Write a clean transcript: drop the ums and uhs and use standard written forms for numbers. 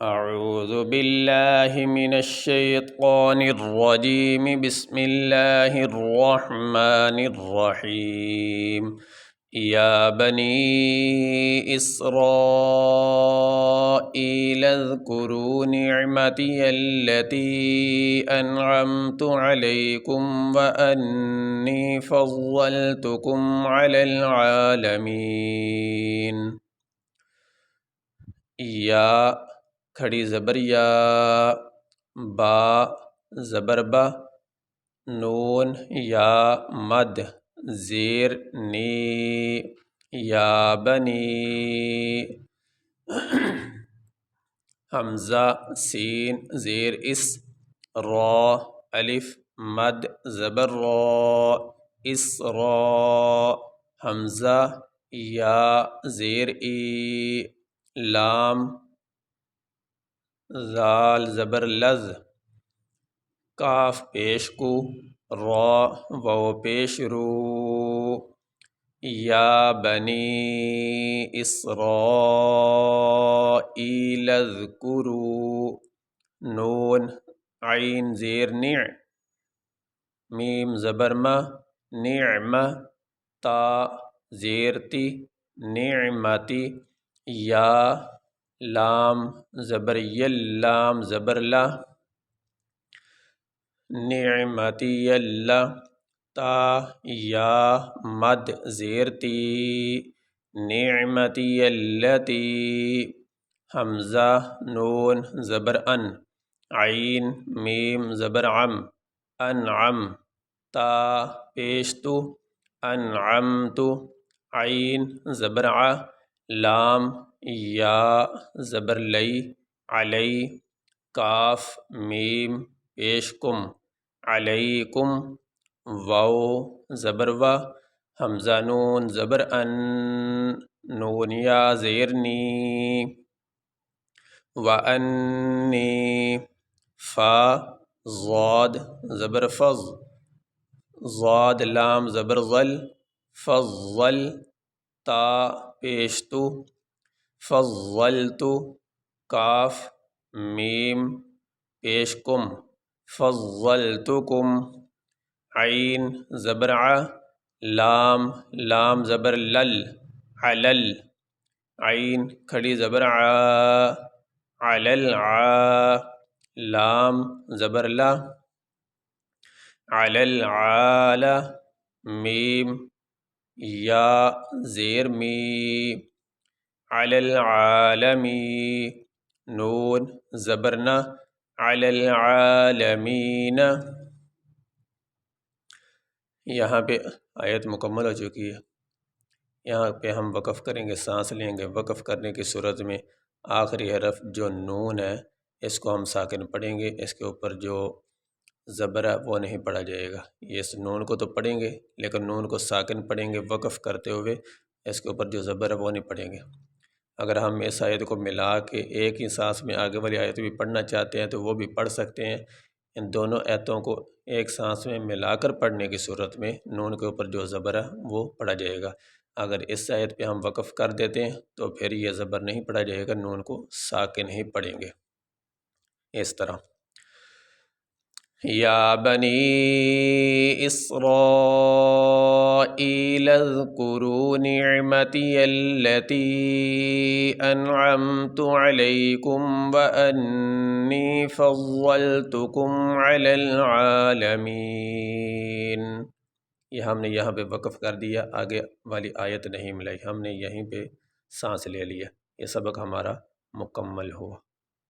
اعوذ باللہ من الشیطان الرجیم بسم اللہ الرحمن الرحیم یا بنی اسرائیل اذکروا نعمتی التی انعمت علیکم وانی فضلتکم علی العالمین۔ یا کھڑی زبر یا، با زبر با، نون یا مد زیر نی، یا بنی، حمزہ سین زیر اس، را الف مد زبر را، اسرا، حمزہ یا زیر ای، لام زال زبر لز، کاف پیش کو، را واو پیش رو، یا بنی اسرائیل اذکروا، نون عین زیر نع، میم زبر ما، نعمہ، تا زیر تی، نعمتی، یا لام زبر یل، لام زبر لا، نعمتی اللہ، تا یا مد زیر تی، نعمتی اللتی، حمزہ نون زبر ان، عین میم زبر عم، انعم، تا پیش تو، انعمت، عین زبر ع، لام یا زبر لی، علی، کاف میم پیش کم، علیکم، واو زبر و، حمزہ نون زبر ان، نون یا زیر نی، وانی، فا ضاد زبر فض، ضاد لام زبر ظل، فضل، تا پیش تو، فضلت، کاف میم پیش کم، فضلتکم، عین زبر ع، لام لام زبر لل، علل، عین کھڑی زبر ع، علل ع، لام زبر لا، علل عال، میم یا زیر می، علی العالمی، نون زبر نا، علی العالمین۔ یہاں پہ آیت مکمل ہو چکی ہے۔ یہاں پہ ہم وقف کریں گے، سانس لیں گے۔ وقف کرنے کی صورت میں آخری حرف جو نون ہے اس کو ہم ساکن پڑھیں گے، اس کے اوپر جو زبر ہے وہ نہیں پڑھا جائے گا۔ یہ اس نون کو تو پڑھیں گے لیکن نون کو ساکن پڑھیں گے وقف کرتے ہوئے، اس کے اوپر جو زبر ہے وہ نہیں پڑھیں گے۔ اگر ہم اس آیت کو ملا کے ایک ہی سانس میں آگے والی آیت بھی پڑھنا چاہتے ہیں تو وہ بھی پڑھ سکتے ہیں۔ ان دونوں آیتوں کو ایک سانس میں ملا کر پڑھنے کی صورت میں نون کے اوپر جو زبر ہے وہ پڑھا جائے گا۔ اگر اس آیت پہ ہم وقف کر دیتے ہیں تو پھر یہ زبر نہیں پڑھا جائے گا، نون کو ساکن ہی پڑھیں گے۔ اس طرح یا بنی اسرائیل اذکروا نعمتی التی انعمت علیکم وانی فضلتکم علی العالمین۔ یہ ہم نے یہاں پہ وقف کر دیا، آگے والی آیت نہیں ملائی، ہم نے یہیں پہ سانس لے لیا۔ یہ سبق ہمارا مکمل ہوا۔